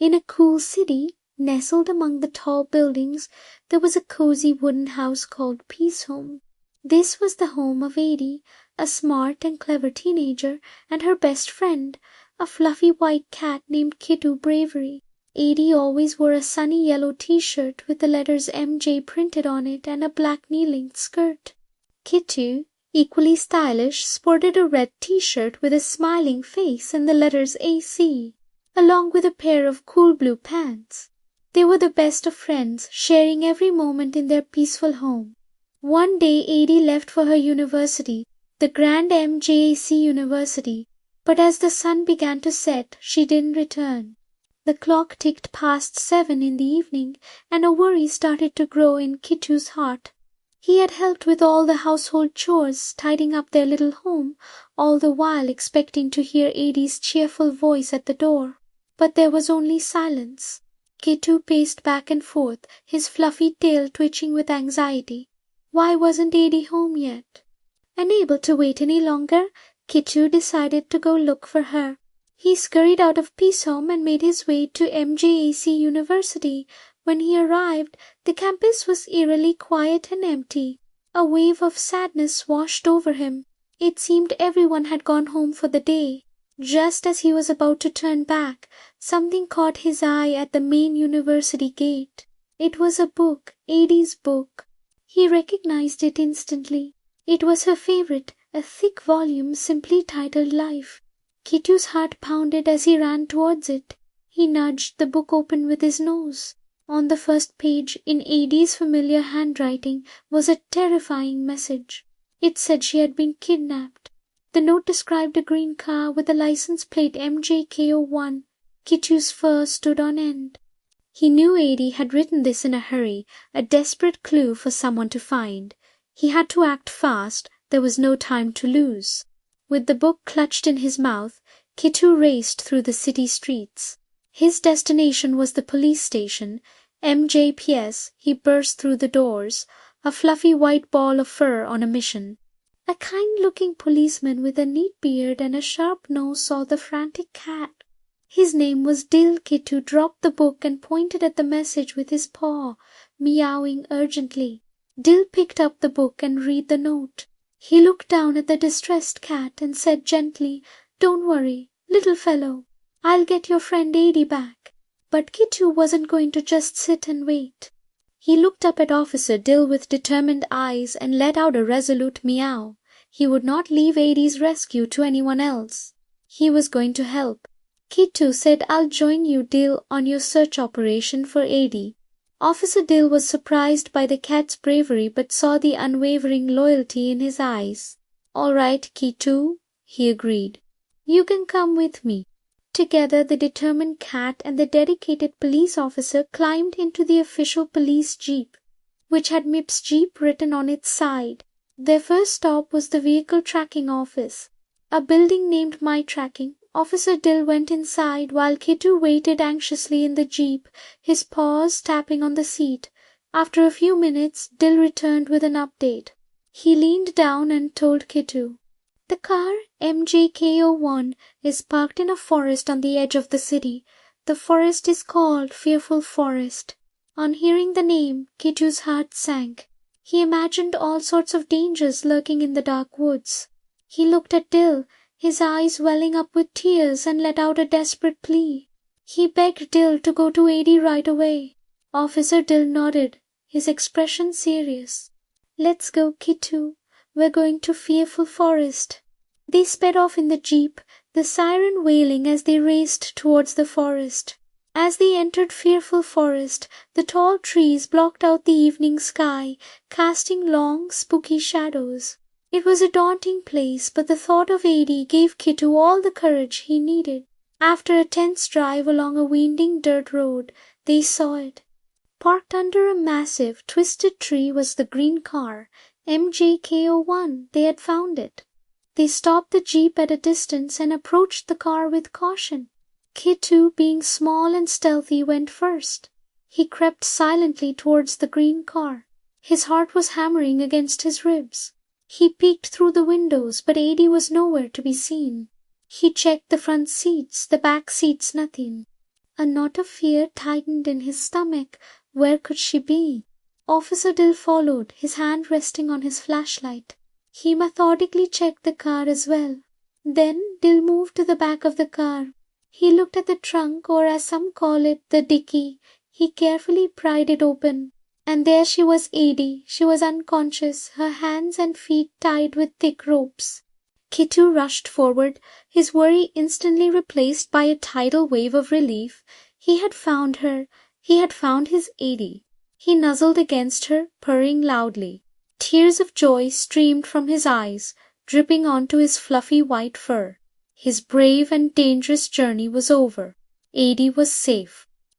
In a cool city, nestled among the tall buildings, there was a cozy wooden house called Peace Home. This was the home of Adie, a smart and clever teenager, and her best friend, a fluffy white cat named Kittu Bravery. Adie always wore a sunny yellow t-shirt with the letters MJ printed on it and a black knee-length skirt. Kittu, equally stylish, sported a red t-shirt with a smiling face and the letters AC, along with a pair of cool blue pants. They were the best of friends, sharing every moment in their peaceful home. One day Adie left for her university, the Grand MJAC University, but as the sun began to set, she didn't return. The clock ticked past 7 in the evening, and a worry started to grow in Kittu's heart. He had helped with all the household chores, tidying up their little home, all the while expecting to hear Adie's cheerful voice at the door. But there was only silence. Kittu paced back and forth, his fluffy tail twitching with anxiety. Why wasn't Adie home yet? Unable to wait any longer, Kittu decided to go look for her. He scurried out of Peace Home and made his way to MJAC University. When he arrived, the campus was eerily quiet and empty. A wave of sadness washed over him. It seemed everyone had gone home for the day. Just as he was about to turn back, something caught his eye at the main university gate. It was a book, Adie's book. He recognized it instantly. It was her favorite, a thick volume simply titled Life. Kittu's heart pounded as he ran towards it. He nudged the book open with his nose. On the first page, in Adie's familiar handwriting, was a terrifying message. It said she had been kidnapped. The note described a green car with a license plate MJKO1. Kittu's fur stood on end. He knew Adie had written this in a hurry, a desperate clue for someone to find. He had to act fast. There was no time to lose. With the book clutched in his mouth, Kittu raced through the city streets. His destination was the police station. MJPS, he burst through the doors, a fluffy white ball of fur on a mission. A kind-looking policeman with a neat beard and a sharp nose saw the frantic cat. His name was Dill. Kittu dropped the book and pointed at the message with his paw, meowing urgently. Dill picked up the book and read the note. He looked down at the distressed cat and said gently, "Don't worry, little fellow. I'll get your friend Adie back." But Kittu wasn't going to just sit and wait. He looked up at Officer Dill with determined eyes and let out a resolute meow. He would not leave Adie's rescue to anyone else. He was going to help. Kittu said, "I'll join you, Dill, on your search operation for Adie." Officer Dill was surprised by the cat's bravery but saw the unwavering loyalty in his eyes. "All right, Kittu," he agreed. "You can come with me." Together the determined cat and the dedicated police officer climbed into the official police jeep, which had MIPS Jeep written on its side. Their first stop was the vehicle tracking office, a building named My Tracking. Officer Dill went inside while Kittu waited anxiously in the jeep, his paws tapping on the seat. After a few minutes, Dill returned with an update. He leaned down and told Kittu, "The car, MJKO1, is parked in a forest on the edge of the city. The forest is called Fearful Forest." On hearing the name, Kittu's heart sank. He imagined all sorts of dangers lurking in the dark woods. He looked at Dill, his eyes welling up with tears, and let out a desperate plea. He begged Dill to go to Adie right away. Officer Dill nodded, his expression serious. "Let's go, Kittu. We're going to Fearful Forest." They sped off in the jeep, the siren wailing as they raced towards the forest. As they entered Fearful Forest, the tall trees blocked out the evening sky, casting long, spooky shadows. It was a daunting place, but the thought of Adie gave Kittu all the courage he needed. After a tense drive along a winding dirt road, they saw it. Parked under a massive, twisted tree was the green car, MJKO1. They had found it. They stopped the jeep at a distance and approached the car with caution. Kittu, being small and stealthy, went first. He crept silently towards the green car. His heart was hammering against his ribs. He peeked through the windows, but Adie was nowhere to be seen. He checked the front seats, the back seats nothing. A knot of fear tightened in his stomach. Where could she be? Officer Dill followed, his hand resting on his flashlight. He methodically checked the car as well. Then Dill moved to the back of the car. He looked at the trunk, or as some call it, the dicky. He carefully pried it open. And there she was, Adie. She was unconscious, her hands and feet tied with thick ropes. Kittu rushed forward, his worry instantly replaced by a tidal wave of relief. He had found her. He had found his Adie. He nuzzled against her, purring loudly. Tears of joy streamed from his eyes, dripping onto his fluffy white fur. His brave and dangerous journey was over. Adie was safe.